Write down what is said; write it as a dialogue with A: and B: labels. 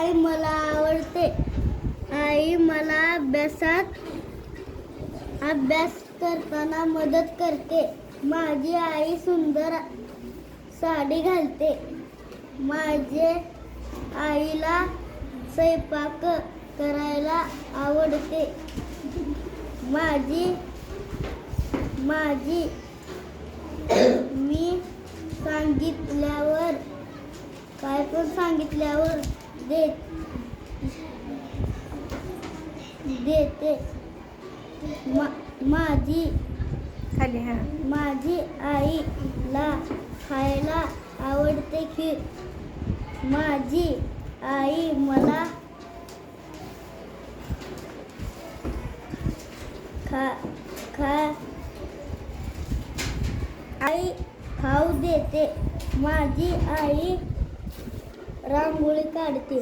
A: आई मला आवडते. आई मला अभ्यास करताना मदत करते. माझी आई सुंदर साडी घालते. माझे आईला स्वयंपाक करायला आवडते. मी सांगितल्यावर काय पण सांगितल्यावर देते. माझी आईला खायला आवडते खीर. माझी आई मला खाऊ देते. माझी आई रांगोळी काढते.